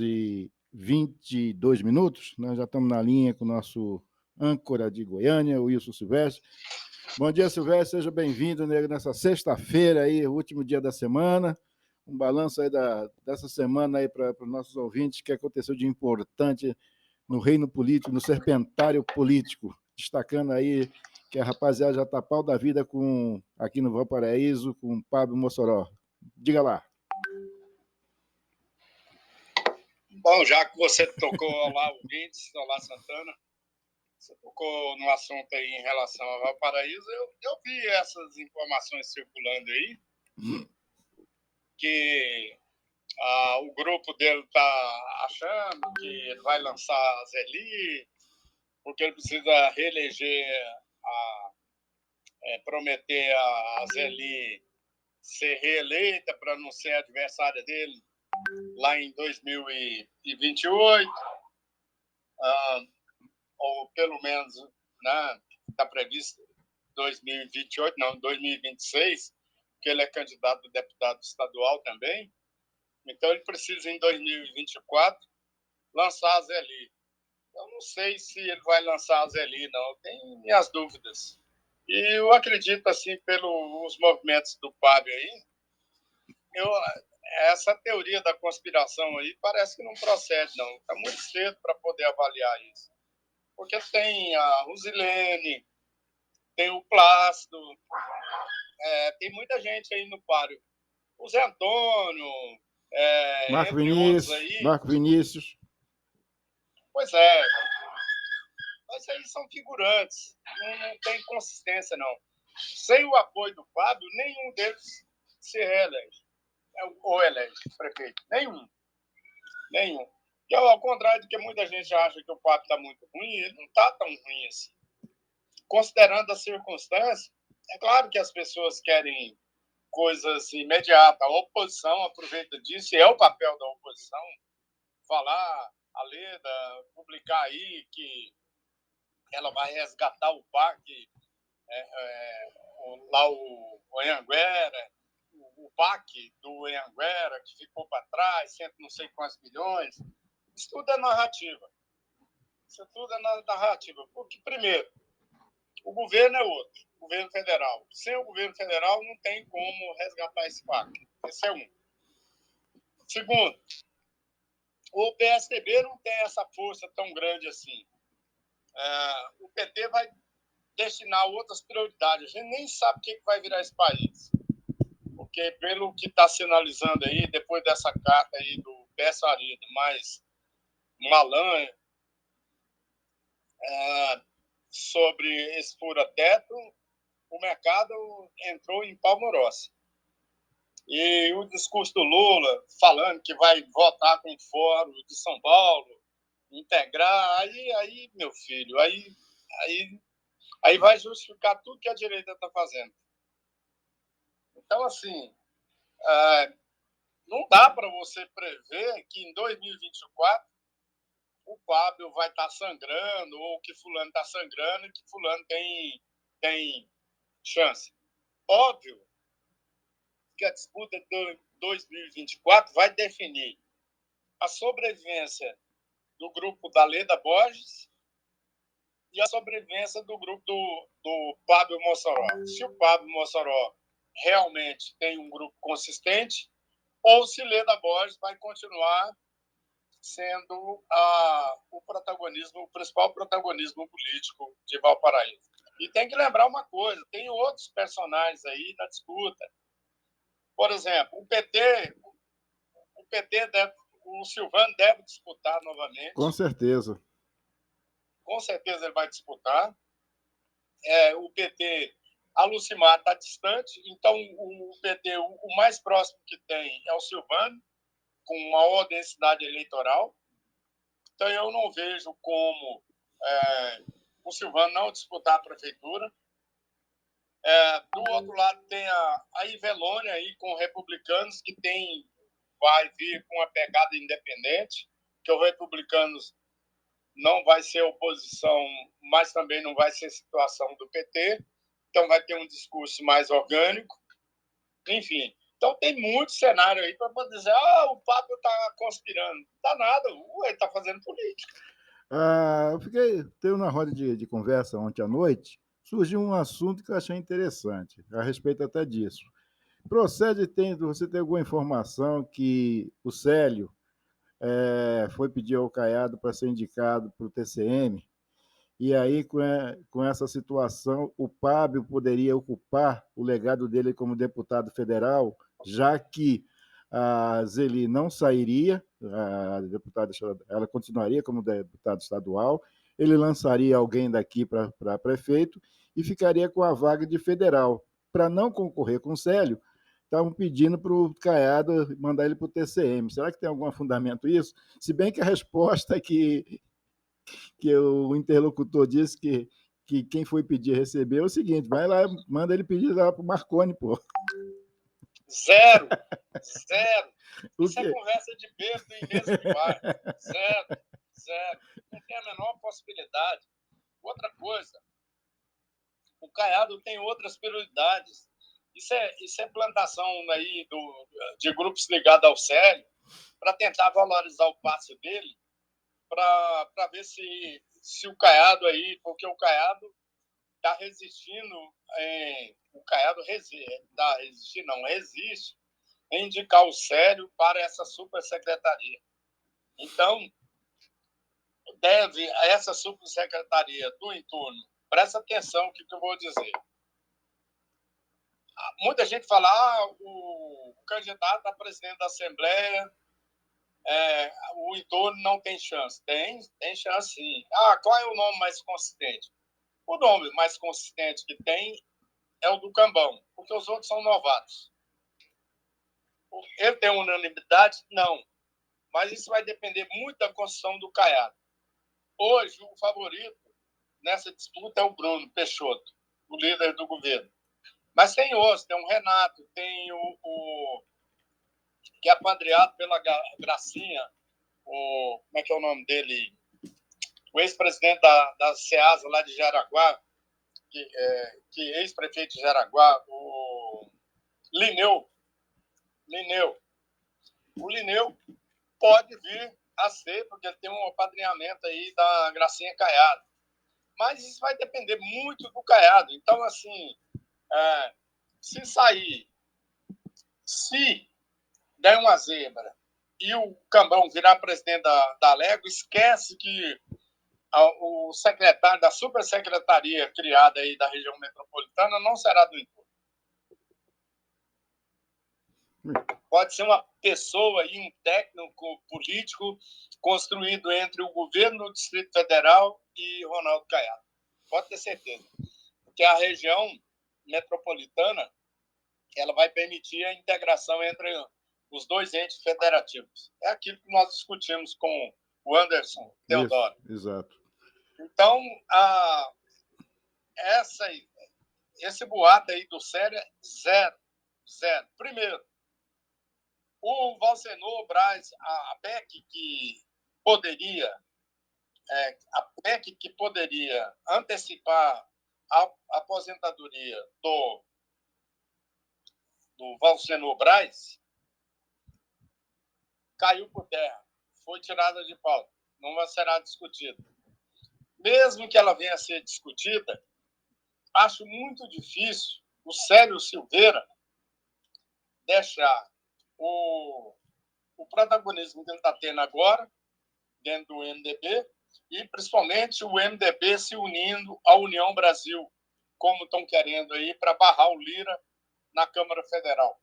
e 22 minutos. Nós já estamos na linha com o nosso âncora de Goiânia, o Wilson Silvestre. Bom dia, Silvestre, seja bem-vindo nessa sexta-feira, aí, o último dia da semana. Um balanço aí dessa semana aí para os nossos ouvintes, que aconteceu de importante no reino político, no serpentário político, destacando aí que a rapaziada já está pau da vida aqui no Valparaíso com o Pablo Mossoró. Diga lá. Bom, já que você tocou, olá, ouvintes, olá, Santana, você tocou no assunto aí em relação ao Valparaíso, eu vi essas informações circulando aí, que o grupo dele está achando que ele vai lançar a Zeli, porque ele precisa reeleger, prometer a Zeli ser reeleita para não ser adversária dele lá em 2028. Ou pelo menos, né, está previsto 2028, não, 2026, que ele é candidato a deputado estadual também. Então, ele precisa, em 2024, lançar a Zeli. Eu não sei se ele vai lançar a Zeli, não. Eu tenho minhas dúvidas. E eu acredito, assim, pelos movimentos do Fábio aí, essa teoria da conspiração aí parece que não procede, não. Está muito cedo para poder avaliar isso. Porque tem a Rosilene, tem o Plácido, tem muita gente aí no páreo. O Zé Antônio, entre outros aí. Marco Vinícius. Pois é, mas aí são figurantes, não tem consistência, não. Sem o apoio do Fábio, nenhum deles se reelege, ou elege prefeito. Nenhum. E ao contrário do que muita gente acha que o Fábio está muito ruim, ele não está tão ruim assim. Considerando as circunstâncias, é claro que as pessoas querem coisas imediatas. A oposição aproveita disso, e é o papel da oposição falar, a Leda, publicar aí que ela vai resgatar o parque, lá o Anhanguera, o PAC do Anhanguera, que ficou para trás, cento não sei quantos milhões. Isso tudo é narrativa. Porque, primeiro, o governo é outro, o governo federal. Sem o governo federal, não tem como resgatar esse parque. Esse é um. Segundo, o PSDB não tem essa força tão grande assim. O PT vai destinar outras prioridades. A gente nem sabe o que vai virar esse país. Porque, pelo que está sinalizando aí, depois dessa carta aí do Pécio Arida, mais Malan, sobre esse fura-teto, o mercado entrou em palmorossi. E o discurso do Lula, falando que vai votar com o Fórum de São Paulo, integrar, aí meu filho, aí vai justificar tudo que a direita está fazendo. Então, assim, não dá para você prever que em 2024 o Fábio vai estar sangrando, ou que fulano está sangrando e que fulano tem chance. Óbvio que a disputa de 2024 vai definir a sobrevivência do grupo da Leda Borges e a sobrevivência do grupo do Pablo Mossoró. Se o Pablo Mossoró realmente tem um grupo consistente, ou se Leda Borges vai continuar sendo o principal protagonismo político de Valparaíso. E tem que lembrar uma coisa, tem outros personagens aí na disputa. Por exemplo, o PT o Silvano deve disputar novamente. Com certeza. Com certeza ele vai disputar. O PT, a Lucimar está distante, então o PT, o mais próximo que tem é o Silvano, com maior densidade eleitoral. Então eu não vejo como o Silvano não disputar a prefeitura. Do outro lado tem a Ivelônia aí com republicanos, que vai vir com uma pegada independente, que os republicanos não vai ser oposição, mas também não vai ser situação do PT, então vai ter um discurso mais orgânico. Enfim, Então, tem muito cenário aí para poder dizer o Pablo está conspirando. Não está nada, ele está fazendo política. Eu teve uma roda de conversa ontem à noite, surgiu um assunto que eu achei interessante, a respeito até disso. Você tem alguma informação que o Célio foi pedir ao Caiado para ser indicado para o TCM, e aí, com essa situação, o Pablo poderia ocupar o legado dele como deputado federal, já que a Zeli não sairia, a deputada, ela continuaria como deputada estadual, ele lançaria alguém daqui para prefeito e ficaria com a vaga de federal. Para não concorrer com o Célio, estavam pedindo para o Caiado mandar ele para o TCM. Será que tem algum fundamento isso? Se bem que a resposta é que o interlocutor disse que quem foi pedir recebeu é o seguinte: vai lá, manda ele pedir lá para o Marconi, pô. Zero. Isso é conversa de bêbado em mesa de bar. Zero. Não tem a menor possibilidade. Outra coisa, o Caiado tem outras prioridades. Isso é plantação aí de grupos ligados ao Célio para tentar valorizar o passe dele, para ver se o Caiado aí, porque o Caiado está resistindo, o Caiado está resistindo, não, resiste em indicar o Célio para essa supersecretaria. Então, deve a essa subsecretaria do entorno, presta atenção no que eu vou dizer. Muita gente fala, o candidato a presidente da Assembleia, o entorno não tem chance. Tem chance sim. Qual é o nome mais consistente? O nome mais consistente que tem é o do Cambão, porque os outros são novatos. Ele tem unanimidade? Não. Mas isso vai depender muito da construção do Caiado. Hoje, o favorito nessa disputa é o Bruno Peixoto, o líder do governo. Mas tem outros, tem o Renato, tem o que é apadreado pela Gracinha, como é que é o nome dele? O ex-presidente da SEASA lá de Jaraguá, que ex-prefeito de Jaraguá, o Lineu. O Lineu pode vir a ser, porque ele tem um apadrinhamento aí da Gracinha Caiado. Mas isso vai depender muito do Caiado. Então, assim, se sair, se der uma zebra e o Cambão virar presidente da Lego, esquece que o secretário da supersecretaria criada aí da região metropolitana não será do entorno. Pode ser uma pessoa aí, um técnico político construído entre o governo do Distrito Federal e Ronaldo Caiado. Pode ter certeza. Porque a região metropolitana ela vai permitir a integração entre os dois entes federativos. É aquilo que nós discutimos com o Anderson Teodoro. Isso, exato. Então, esse boato aí do Célio é zero. Primeiro, o Valsenor Braz, a PEC que poderia antecipar a aposentadoria do Valsenor Braz, caiu por terra, foi tirada de pauta, não será discutida. Mesmo que ela venha a ser discutida, acho muito difícil o Célio Silveira deixar o protagonismo que ele está tendo agora, dentro do MDB, e principalmente o MDB se unindo à União Brasil, como estão querendo aí, para barrar o Lira na Câmara Federal.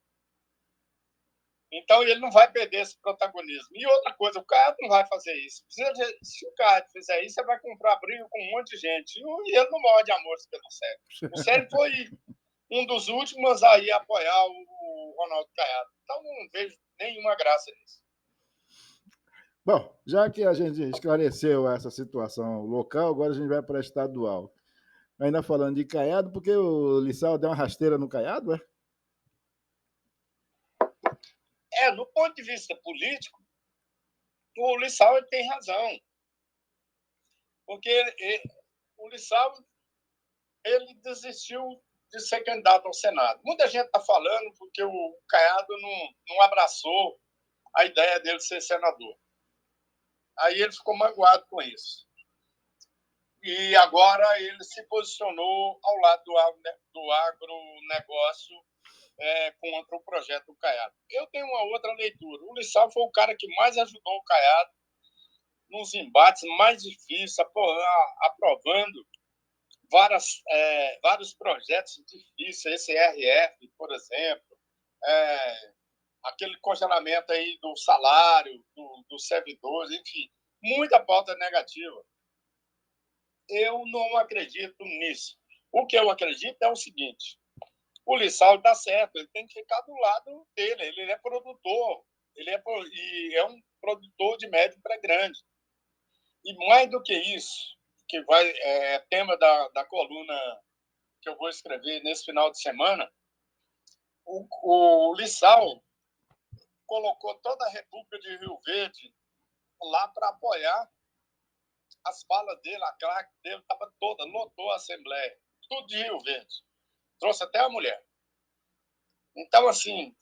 Então, ele não vai perder esse protagonismo. E outra coisa, o Caiado não vai fazer isso. Se o Caiado fizer isso, ele vai comprar briga com um monte de gente. E ele não morre de amor pelo Célio. O Célio foi um dos últimos a ir apoiar o Ronaldo Caiado. Então, não vejo nenhuma graça nisso. Bom, já que a gente esclareceu essa situação local, agora a gente vai para a estadual. Ainda falando de Caiado, porque o Lissau deu uma rasteira no Caiado, é? No ponto de vista político, o Lissau tem razão. Porque o Lissau ele desistiu de ser candidato ao Senado. Muita gente está falando porque o Caiado não abraçou a ideia dele ser senador. Aí ele ficou magoado com isso. E agora ele se posicionou ao lado do agronegócio contra o projeto do Caiado. Eu tenho uma outra leitura. O Lissau foi o cara que mais ajudou o Caiado nos embates mais difíceis, aprovando vários projetos difíceis, esse RF, por exemplo, aquele congelamento aí do salário dos servidores, enfim, muita pauta negativa. Eu não acredito nisso. O que eu acredito é o seguinte: o Lissau está certo, ele tem que ficar do lado dele, ele é produtor, e é um produtor de médio para grande. E mais do que isso, que é tema da coluna que eu vou escrever nesse final de semana, o Lissau colocou toda a República de Rio Verde lá para apoiar as falas dele, a claque dele estava toda, lotou a Assembleia, tudo de Rio Verde. Trouxe até a mulher. Então, assim,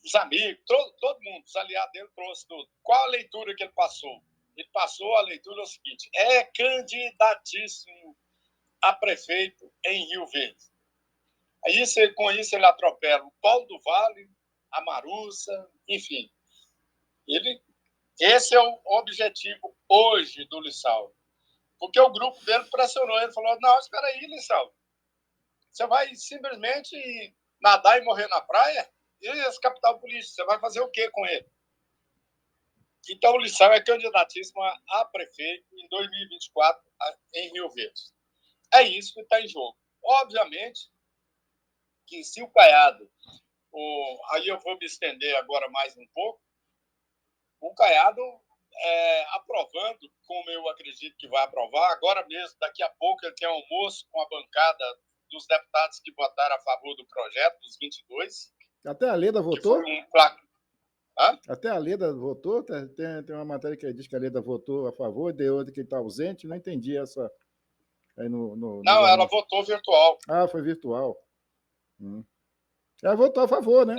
os amigos, todo mundo, os aliados dele trouxe tudo. Qual a leitura que ele passou? Ele passou a leitura o seguinte: é candidatíssimo a prefeito em Rio Verde. Aí, com isso, ele atropela o Paulo do Vale, a Marussa, enfim. Esse é o objetivo hoje do Lissau. Porque o grupo dele pressionou ele, falou: não, espera aí, Lissau, você vai simplesmente nadar e morrer na praia? E esse capital político, você vai fazer o quê com ele? Então, o Lissau é candidatíssimo a prefeito em 2024 em Rio Verde. É isso que está em jogo. Obviamente que se o Caiado, aí eu vou me estender agora mais um pouco, o Caiado aprovando, como eu acredito que vai aprovar, agora mesmo, daqui a pouco ele tem almoço com a bancada dos deputados que votaram a favor do projeto, dos 22. Até a Leda votou? Hã? Até a Leda votou? Tem uma matéria que diz que a Leda votou a favor, deu outra que está ausente, não entendi essa aí Não, ela votou virtual. Ah, foi virtual. Ela votou a favor, né?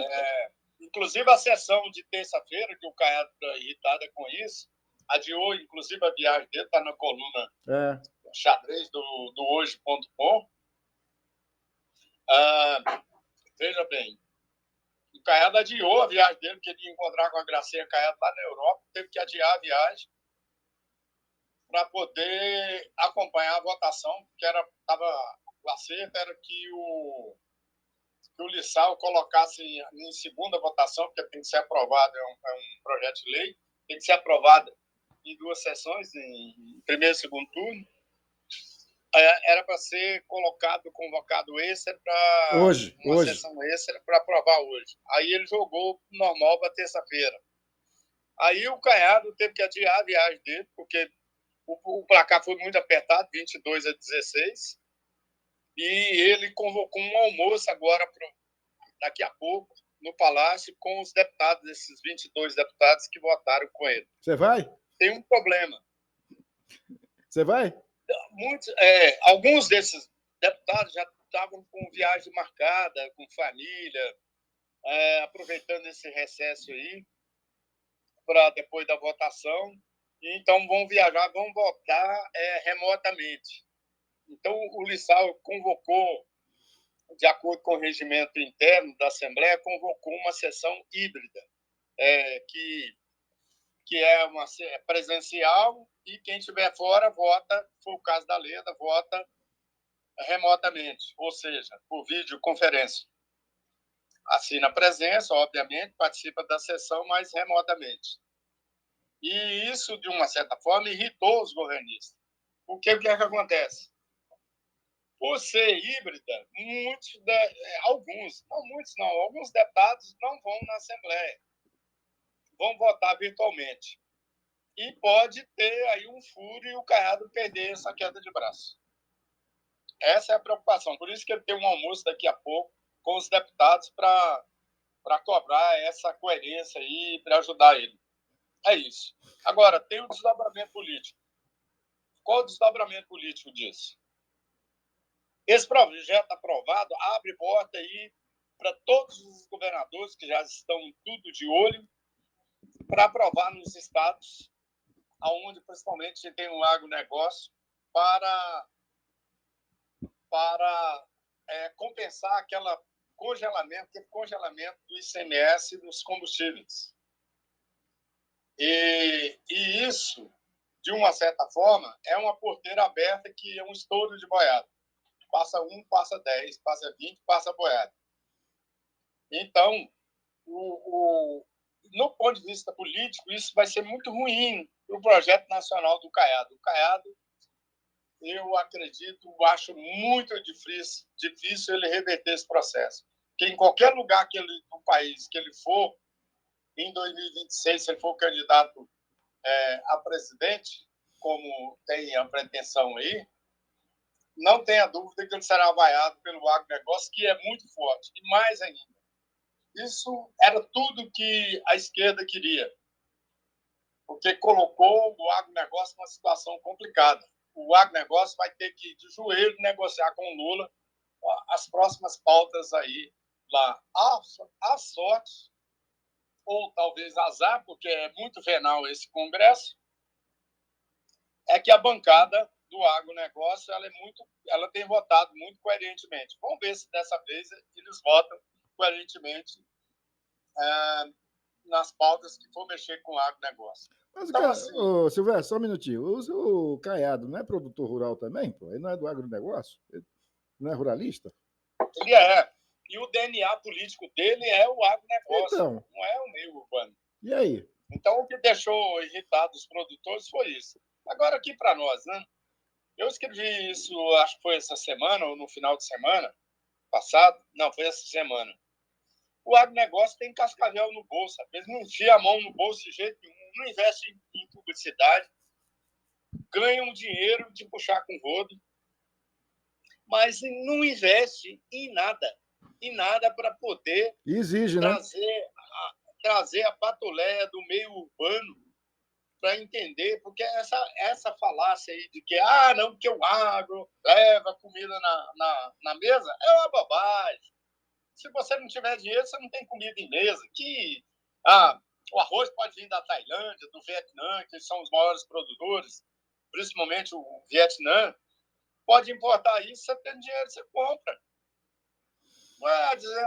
Inclusive a sessão de terça-feira, que o Caiado está irritado com isso, adiou, inclusive, a viagem dele, está na coluna xadrez do hoje.com. Veja bem, o Caiado adiou a viagem dele, que ele ia encontrar com a Gracinha Caiado lá na Europa, teve que adiar a viagem para poder acompanhar a votação, porque o acerto era que o Lissau colocasse em segunda votação, porque tem que ser aprovado, é um projeto de lei, tem que ser aprovado em 2 sessões, em primeiro e segundo turno. Era para ser convocado extra para uma sessão extra para aprovar hoje. Aí ele jogou normal para terça-feira. Aí o Caiado teve que adiar a viagem dele, porque o placar foi muito apertado, 22-16, e ele convocou um almoço agora, daqui a pouco, no Palácio, com os deputados, esses 22 deputados que votaram com ele. Você vai? Tem um problema. Você vai? Alguns desses deputados já estavam com viagem marcada, com família, aproveitando esse recesso aí, para depois da votação. Então, vão viajar, vão votar remotamente. Então, o Lissau convocou, de acordo com o regimento interno da Assembleia, convocou uma sessão híbrida, que é presencial, e quem estiver fora vota, foi o caso da Leda, vota remotamente, ou seja, por videoconferência. Assina a presença, obviamente, participa da sessão, mas remotamente. E isso, de uma certa forma, irritou os governistas. O que é que acontece? Por ser híbrida, alguns deputados não vão na Assembleia, vão votar virtualmente. E pode ter aí um furo e o Caiado perder essa queda de braço. Essa é a preocupação. Por isso que ele tem um almoço daqui a pouco com os deputados para cobrar essa coerência aí, para ajudar ele. É isso. Agora, tem o desdobramento político. Qual o desdobramento político disso? Esse projeto aprovado abre porta aí para todos os governadores que já estão tudo de olho para aprovar nos estados, onde principalmente tem um agronegócio, para compensar aquele congelamento do ICMS dos combustíveis. E isso, de uma certa forma, é uma porteira aberta que é um estouro de boiada. Passa 1, passa 10, passa 20, passa boiada. Então, no ponto de vista político, isso vai ser muito ruim para o projeto nacional do Caiado. O Caiado, eu acredito, acho muito difícil ele reverter esse processo. Porque em qualquer lugar do país que ele for, em 2026, se ele for candidato a presidente, como tem a pretensão aí, não tenha dúvida que ele será vaiado pelo agronegócio, que é muito forte. E mais ainda, isso era tudo que a esquerda queria, porque colocou o agronegócio numa situação complicada. O agronegócio vai ter que, de joelho, negociar com o Lula as próximas pautas aí lá. A sorte, ou talvez azar, porque é muito venal esse Congresso, é que a bancada do agronegócio ela tem votado muito coerentemente. Vamos ver se dessa vez eles votam coerentemente nas pautas que for mexer com o agronegócio. Mas, Então, cara, assim, Silvério, só um minutinho. O Caiado não é produtor rural também? Pô? Ele não é do agronegócio? Ele não é ruralista? ele é. E o DNA político dele é o agronegócio, Então, não é o meio urbano. e aí? Então, o que deixou irritado os produtores foi isso. Agora, aqui para nós, né? Eu escrevi isso, acho que foi essa semana, ou no final de semana passado. Não, foi essa semana. O agronegócio tem cascavel no bolso. Eles não enfiam a mão no bolso de jeito nenhum, não investem em publicidade, ganham dinheiro de puxar com rodo, mas não investe em nada para poder E exige, né? trazer a patoleia do meio urbano para entender, porque essa falácia aí de que, não, porque o agro leva comida na mesa, é uma bobagem. Se você não tiver dinheiro, você não tem comida em mesa. O arroz pode vir da Tailândia, do Vietnã, que são os maiores produtores, principalmente o Vietnã. Pode importar isso, você tem dinheiro, você compra. Não é dizer,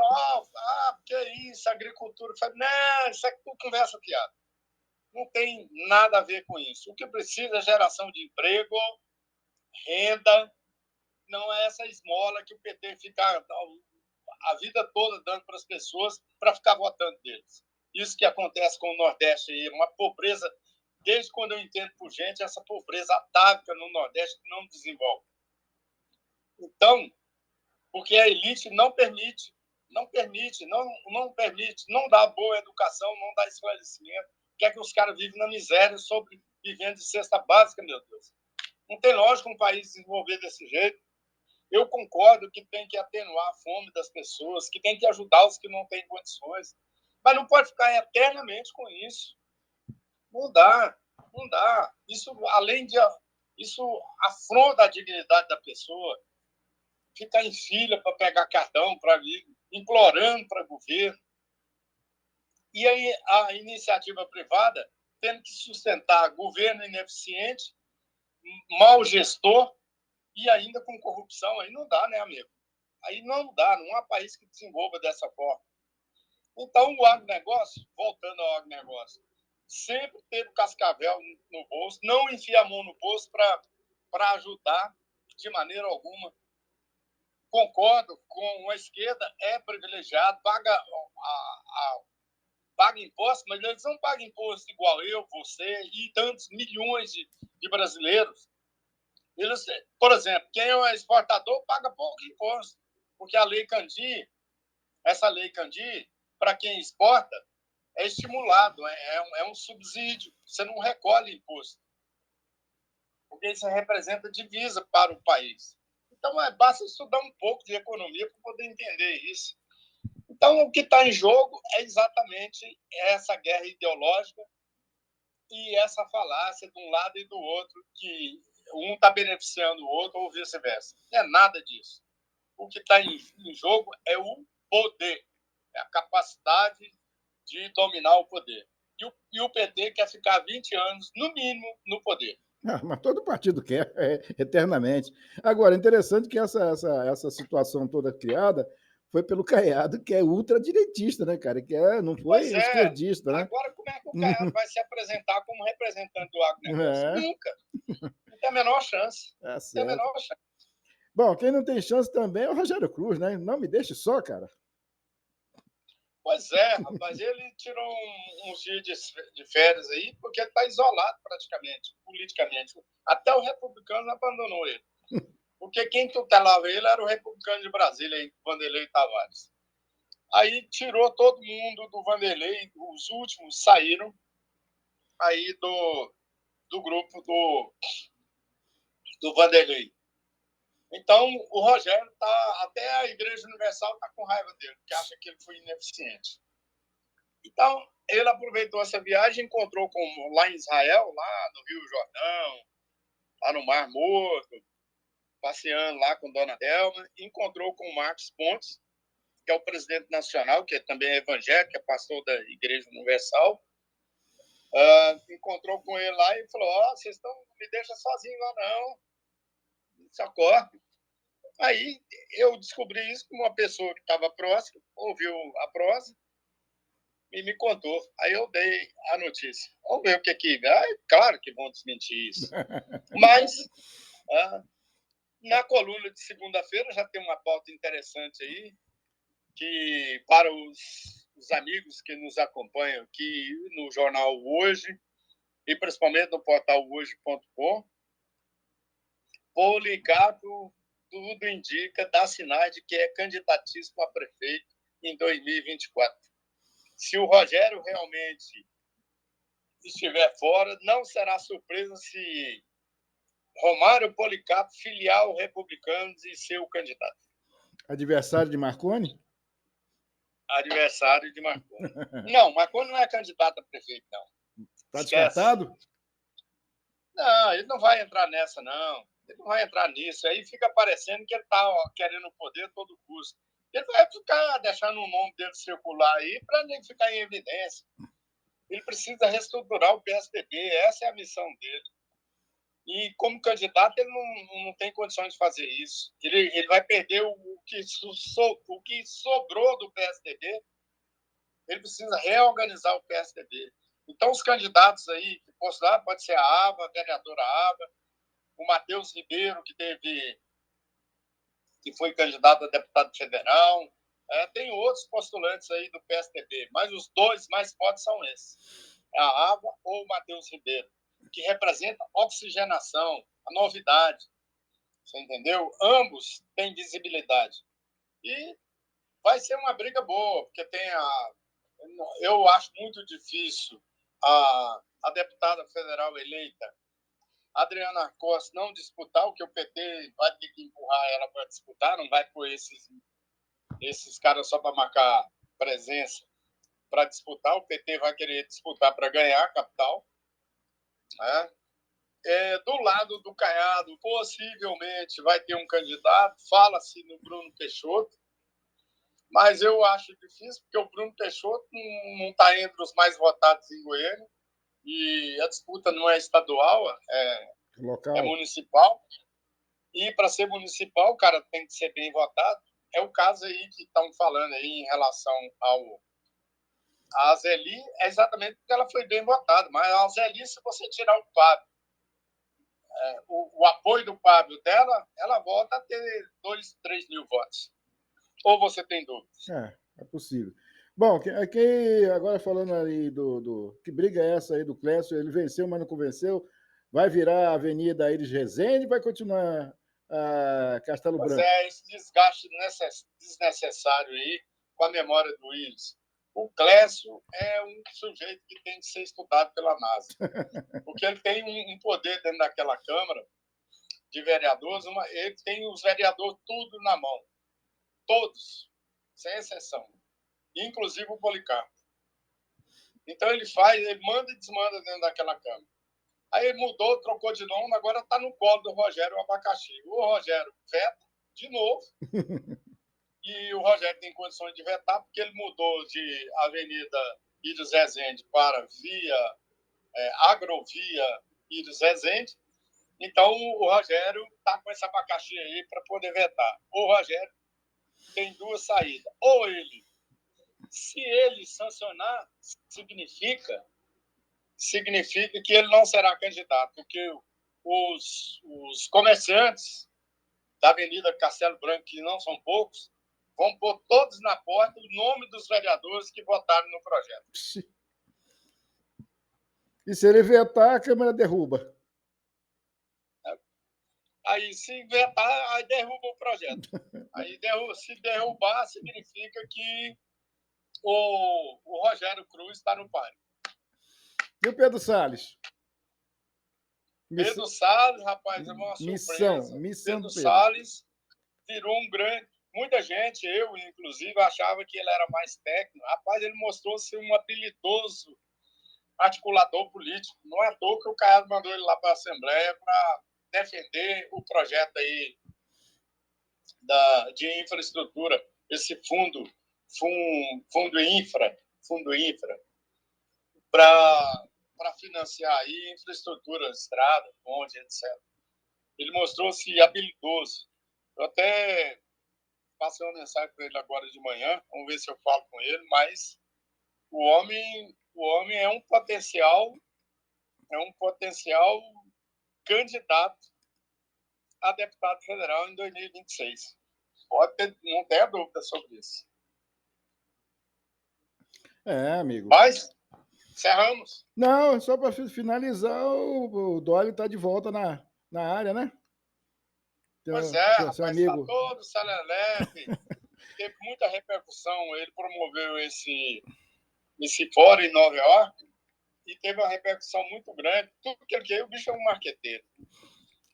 que é isso, agricultura. Não, isso é tudo conversa fiada. Não tem nada a ver com isso. O que precisa é geração de emprego, renda, não é essa esmola que o PT fica a vida toda dando para as pessoas para ficar votando deles. Isso que acontece com o Nordeste aí, uma pobreza, desde quando eu entendo por gente, essa pobreza atávica no Nordeste não desenvolve. Então, porque a elite não permite, não dá boa educação, não dá esclarecimento, quer que os caras vivem na miséria, vivendo de cesta básica, meu Deus. Não tem lógica um país desenvolver desse jeito. Eu concordo que tem que atenuar a fome das pessoas, que tem que ajudar os que não têm condições, mas não pode ficar eternamente com isso. Não dá. Isso, isso afronta a dignidade da pessoa. Ficar em fila para pegar cartão, para ir implorando para o governo. E aí a iniciativa privada tendo que sustentar governo ineficiente, mau gestor e ainda com corrupção. Aí não dá, né, amigo? Aí não dá, não há país que desenvolva dessa forma. Então, o agronegócio, voltando ao agronegócio, sempre teve cascavel no bolso, não enfia a mão no bolso para ajudar de maneira alguma. Concordo com a esquerda, é privilegiado, paga imposto, mas eles não pagam imposto igual eu, você e tantos milhões de brasileiros. Eles, por exemplo, quem é exportador paga pouco imposto, porque a Lei Candir, para quem exporta, é estimulado, é um subsídio, você não recolhe imposto, porque isso representa divisa para o país. Então, basta estudar um pouco de economia para poder entender isso. Então, o que está em jogo é exatamente essa guerra ideológica e essa falácia de um lado e do outro, que um está beneficiando o outro ou vice-versa. Não é nada disso. o que está em jogo é o poder, é a capacidade de dominar o poder. E o PT quer ficar 20 anos, no mínimo, no poder. Mas todo partido quer, eternamente. Agora, interessante que essa situação toda criada foi pelo Caiado, que é ultradireitista, né, cara? Não Pois foi é. esquerdista, né? Agora, como é que o Caiado vai se apresentar como representante do agronegócio? É, Nunca. Não tem a menor chance. tá Não tem a certo. menor chance. Bom, quem não tem chance também é o Rogério Cruz, né? Não me deixe só, cara. Pois é, rapaz. Ele tirou uns dias de férias aí, porque ele está isolado praticamente, politicamente. Até o republicano abandonou ele. Porque quem tutelava ele era o republicano de Brasília, aí, Vanderlei Tavares. Aí tirou todo mundo do Vanderlei, os últimos saíram aí do grupo do Vanderlei. Então, o Rogério até a Igreja Universal está com raiva dele, porque acha que ele foi ineficiente. Então, ele aproveitou essa viagem, encontrou lá em Israel, lá no Rio Jordão, lá no Mar Morto, passeando lá com Dona Delma, encontrou com o Marcos Pontes, que é o presidente nacional, que também é evangélico, é pastor da Igreja Universal. Encontrou com ele lá e falou: vocês não me deixam sozinho lá, não. Socorre. Aí eu descobri isso com uma pessoa que estava próxima, ouviu a prosa e me contou. Aí eu dei a notícia. Vamos ver o que que... claro que vão desmentir isso. Mas, na coluna de segunda-feira, já tem uma pauta interessante aí, que para os amigos que nos acompanham aqui no jornal Hoje, e principalmente no portal hoje.com, Policarpo, tudo indica, dá sinais de que é candidatíssimo a prefeito em 2024. Se o Rogério realmente estiver fora, não será surpresa se Romário Policarpo filiar o Republicanos e ser o candidato. Adversário de Marconi? Adversário de Marconi. Não, Marconi não é candidato a prefeito, não. Está Esquece. descartado? Não, ele não vai entrar nessa, não. Ele não vai entrar nisso. Aí fica parecendo que ele está querendo o poder a todo custo. Ele vai ficar deixando o nome dele circular aí para nem ficar em evidência. Ele precisa reestruturar o PSDB, essa é a missão dele. E como candidato ele não tem condições de fazer isso. Ele vai perder o que sobrou do PSDB. Ele precisa reorganizar o PSDB. Então, os candidatos aí que postularam, pode ser a Ava, a vereadora Ava, o Matheus Ribeiro, que foi candidato a deputado federal. Tem outros postulantes aí do PSDB, mas os dois mais fortes são esses. É a Ava ou o Matheus Ribeiro, que representa oxigenação, a novidade. Você entendeu? Ambos têm visibilidade. E vai ser uma briga boa, porque eu acho muito difícil a deputada federal eleita, Adriana Costa, não disputar, o que o PT vai ter que empurrar ela para disputar, não vai pôr esses caras só para marcar presença para disputar, o PT vai querer disputar para ganhar a capital. Né? Do lado do Caiado, possivelmente vai ter um candidato, fala-se no Bruno Peixoto, mas eu acho difícil, porque o Bruno Peixoto não está entre os mais votados em Goiânia, e a disputa não é estadual, é municipal. E para ser municipal, o cara tem que ser bem votado. É o caso aí que estão falando aí em relação a Zeli, é exatamente porque ela foi bem votada. Mas a Zeli, se você tirar o Fábio, o apoio do Fábio dela, ela volta a ter 2, 3 mil votos. Ou você tem dúvidas? É possível. Bom, agora falando aí que briga é essa aí do Clécio? Ele venceu, mas não convenceu. Vai virar a Avenida Aires Rezende, vai continuar a Castelo Pois Branco? esse desgaste desnecessário aí com a memória do Willis. O Clécio é um sujeito que tem que ser estudado pela NASA, porque ele tem um poder dentro daquela Câmara de vereadores, ele tem os vereadores tudo na mão, todos, sem exceção, inclusive o Policarpo. Então ele manda e desmanda dentro daquela Câmara. Aí ele mudou, trocou de nome, agora está no colo do Rogério o Abacaxi. O Rogério veta, de novo. E o Rogério tem condições de vetar, porque ele mudou de Avenida Iris Rezende para Agrovia Iris Rezende. Então, o Rogério está com esse abacaxi aí para poder vetar. O Rogério tem duas saídas. Ou ele, se ele sancionar, significa que ele não será candidato, porque os comerciantes da Avenida Castelo Branco, que não são poucos, vão pôr todos na porta o nome dos vereadores que votaram no projeto. E se ele vetar, a Câmara derruba. Aí, se vetar, aí derruba o projeto. Aí, se derrubar, significa que o Rogério Cruz está no páreo. E o Pedro Salles? Pedro Salles, rapaz, é uma surpresa. Pedro Salles virou um grande... Muita gente, eu inclusive, achava que ele era mais técnico. Rapaz, ele mostrou-se um habilidoso articulador político. Não é à toa que o Caiado mandou ele lá para a Assembleia para defender o projeto aí de infraestrutura, esse fundo infra, para financiar aí infraestrutura, estrada, ponte, etc. Ele mostrou-se habilidoso. Eu até passei uma mensagem para ele agora de manhã, vamos ver se eu falo com ele, mas o homem é um potencial candidato a deputado federal em 2026. Não tenha dúvida sobre isso. Amigo. Mas, encerramos. Não, só para finalizar, o Dolly está de volta na área, né? Pois é, rapaz, está todo salelepe. Teve muita repercussão. Ele promoveu esse fórum em Nova York e teve uma repercussão muito grande. Tudo que ele queria, o bicho é um marqueteiro.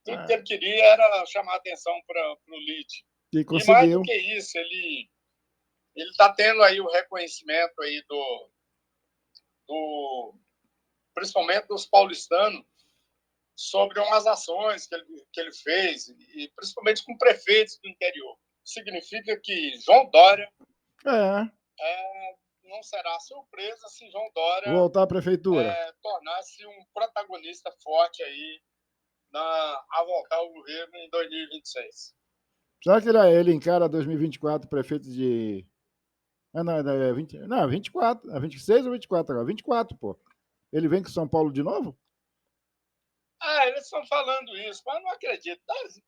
Tudo que ele queria era chamar atenção para o LID. E mais do que isso, ele está tendo aí o reconhecimento aí principalmente dos paulistanos, sobre umas ações que ele fez, e principalmente com prefeitos do interior. Significa que João Dória não será surpresa se João Dória voltar à prefeitura, tornar-se um protagonista forte aí a voltar ao governo em 2026. Será que ele encara 2024 prefeito de... Não, 24. 26 ou 24 agora? 24, pô. Ele vem com São Paulo de novo? Eles estão falando isso, mas não acredito.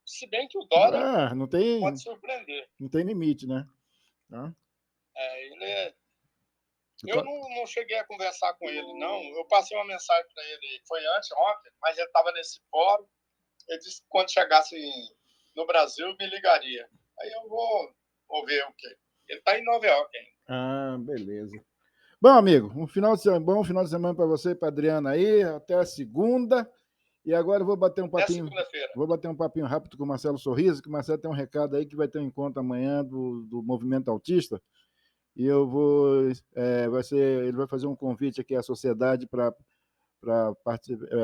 Se bem que o Dória não tem, pode surpreender. Não tem limite, né? Eu não cheguei a conversar com ele, não. Eu passei uma mensagem para ele, foi ontem, mas ele estava nesse fórum. Ele disse que quando chegasse no Brasil, me ligaria. Aí eu vou ver o quê. Ele está em Nova York ainda. Beleza. Bom, amigo, bom final de semana para você e para Adriana aí. Até a segunda. E agora eu vou bater um papinho. Vou bater um papinho rápido com o Marcelo Sorriso, que o Marcelo tem um recado aí que vai ter um encontro amanhã do Movimento Autista. E eu vou. Ele vai fazer um convite aqui à sociedade para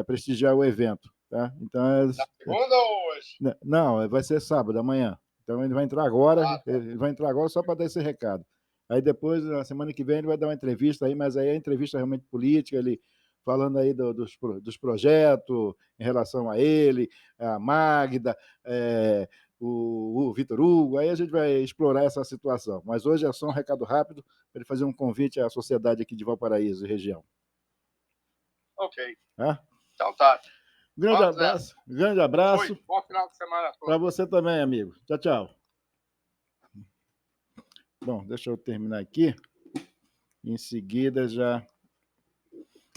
prestigiar o evento. Tá? Então, na segunda ou hoje? Não, vai ser sábado, amanhã. Então ele vai entrar agora, ele vai entrar agora só para dar esse recado. Aí depois, na semana que vem, ele vai dar uma entrevista aí, mas aí é entrevista realmente política, ele falando aí dos projetos em relação a ele, a Magda, o Vitor Hugo, aí a gente vai explorar essa situação. Mas hoje é só um recado rápido para ele fazer um convite à sociedade aqui de Valparaíso e região. Ok. Então tá. Grande abraço. Bom final de semana para você também, amigo. Tchau, tchau. Bom, deixa eu terminar aqui. Em seguida, já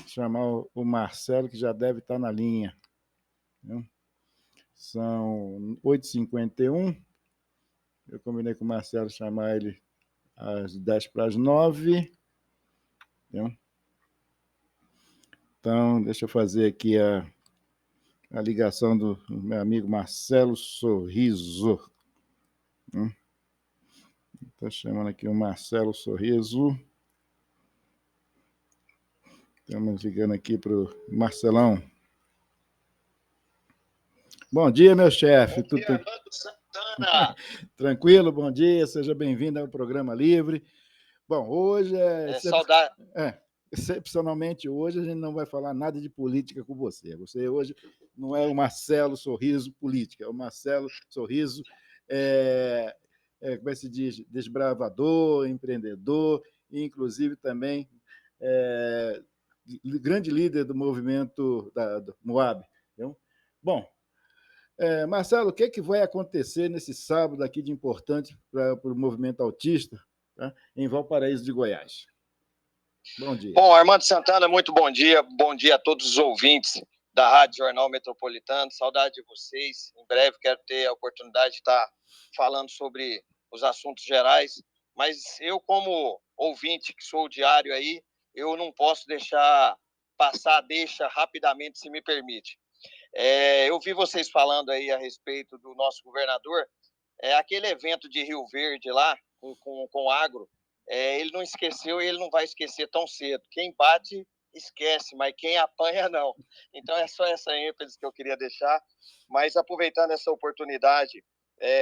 chamar o Marcelo, que já deve estar na linha. São 8h51. Eu combinei com o Marcelo chamar ele às 10:50. Então, deixa eu fazer aqui a ligação do meu amigo Marcelo Sorriso. Estou chamando aqui o Marcelo Sorriso. Estamos ligando aqui para o Marcelão. Bom dia, meu chefe. Bom dia, Armando Santana. Santana! Tranquilo, bom dia, seja bem-vindo ao Programa Livre. Bom, hoje Saudade. excepcionalmente hoje a gente não vai falar nada de política com você. Você hoje não é o Marcelo Sorriso política, é o Marcelo Sorriso, como é que se diz, desbravador, empreendedor, e inclusive também grande líder do movimento do Moab. Então, bom, Marcelo, o que vai acontecer nesse sábado aqui de importante para o movimento autista, tá, em Valparaíso de Goiás? Bom dia. Bom, Armando Santana, muito bom dia. Bom dia a todos os ouvintes da Rádio Jornal Metropolitano. Saudade de vocês. Em breve quero ter a oportunidade de estar falando sobre os assuntos gerais. Mas eu, como ouvinte que sou diário aí, eu não posso deixar passar, deixa rapidamente, se me permite. Eu vi vocês falando aí a respeito do nosso governador. Aquele evento de Rio Verde lá, com o agro, ele não esqueceu e ele não vai esquecer tão cedo. Quem bate, esquece, mas quem apanha, não. Então, é só essa ênfase que eu queria deixar. Mas, aproveitando essa oportunidade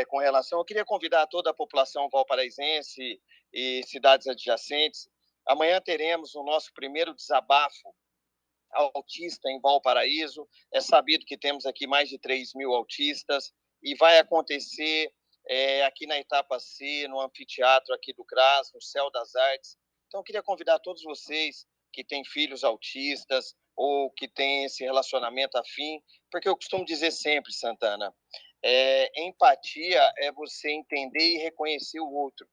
com relação, eu queria convidar toda a população valparaísense e cidades adjacentes. Amanhã teremos o nosso primeiro desabafo autista em Valparaíso. É sabido que temos aqui mais de 3.000 autistas e vai acontecer aqui na Etapa C, no anfiteatro aqui do CRAS, no Céu das Artes. Então, eu queria convidar todos vocês que têm filhos autistas ou que têm esse relacionamento afim, porque eu costumo dizer sempre, Santana, empatia é você entender e reconhecer o outro.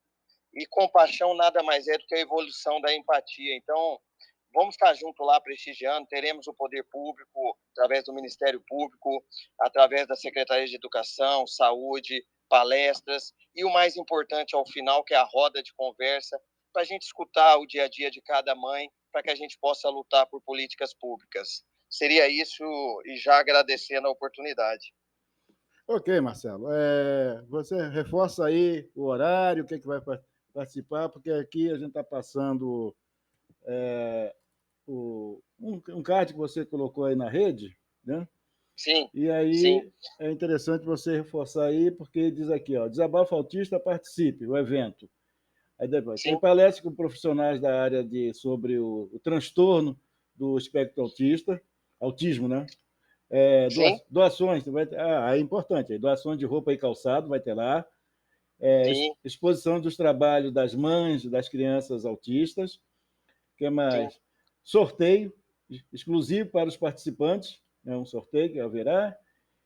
E compaixão nada mais é do que a evolução da empatia. Então, vamos estar junto lá prestigiando, teremos o poder público, através do Ministério Público, através da Secretaria de Educação, Saúde, palestras, e o mais importante ao final, que é a roda de conversa, para a gente escutar o dia a dia de cada mãe, para que a gente possa lutar por políticas públicas. Seria isso, e já agradecendo a oportunidade. Ok, Marcelo. Você reforça aí o horário, o que vai participar, porque aqui a gente está passando um card que você colocou aí na rede, né? Sim. E aí sim. É interessante você reforçar aí, porque diz aqui, ó, Desabafo Autista, participe, o evento. Aí depois, tem palestra com profissionais da área sobre o transtorno do espectro autista, autismo, né? Doações, é importante, doações de roupa e calçado vai ter lá, exposição dos trabalhos das mães das crianças autistas, que mais? Sim. Sorteio exclusivo para os participantes, um sorteio que haverá,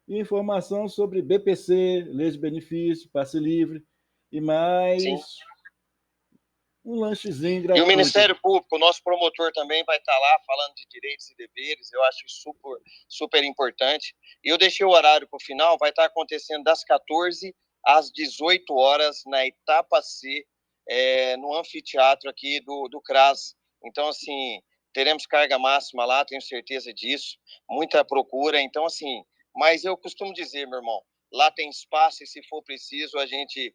e informação sobre BPC, leis de benefício, passe livre, e mais Sim. um lanchezinho gratuito. E o Ministério Público, o nosso promotor também vai estar lá falando de direitos e deveres, eu acho super, super importante. E eu deixei o horário para o final, vai estar acontecendo das 14 às 18 horas na Etapa C, no anfiteatro aqui do CRAS. Então, assim, teremos carga máxima lá, tenho certeza disso, muita procura. Então, assim, mas eu costumo dizer, meu irmão, lá tem espaço e se for preciso a gente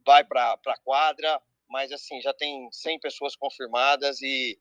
vai para a quadra, mas assim, já tem 100 pessoas confirmadas e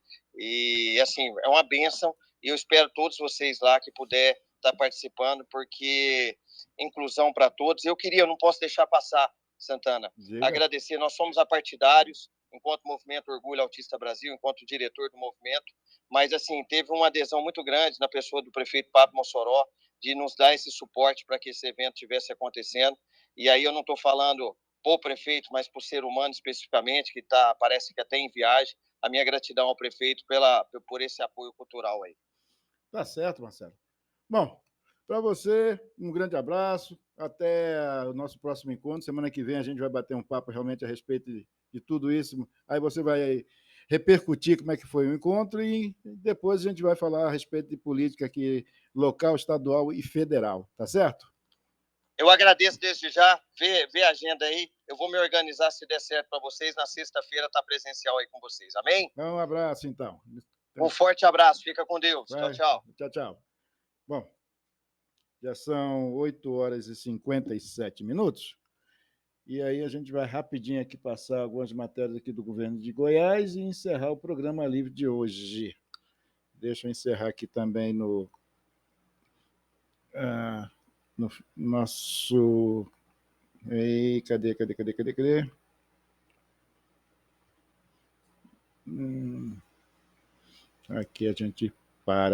assim, é uma bênção e eu espero todos vocês lá que puder estar participando, porque inclusão para todos. Eu não posso deixar passar, Santana, agradecer, nós somos apartidários, enquanto Movimento Orgulho Autista Brasil, enquanto diretor do movimento, mas assim, teve uma adesão muito grande na pessoa do prefeito Pablo Mossoró, de nos dar esse suporte para que esse evento estivesse acontecendo, e aí eu não estou falando por prefeito, mas por ser humano especificamente, que parece que até em viagem, a minha gratidão ao prefeito por esse apoio cultural aí. Tá certo, Marcelo. Bom, para você, um grande abraço, até o nosso próximo encontro. Semana que vem a gente vai bater um papo realmente a respeito de tudo isso. Aí você vai repercutir como é que foi o encontro e depois a gente vai falar a respeito de política aqui local, estadual e federal, tá certo? Eu agradeço desde já, vê a agenda aí, eu vou me organizar se der certo para vocês, na sexta-feira tá presencial aí com vocês, amém? Um abraço, então. Um forte abraço, fica com Deus, tchau, tchau. Tchau, tchau. Bom, já são 8 horas e 57 minutos, e aí a gente vai rapidinho aqui passar algumas matérias aqui do governo de Goiás e encerrar o programa livre de hoje. Deixa eu encerrar aqui também no nosso E cadê? Aqui a gente para.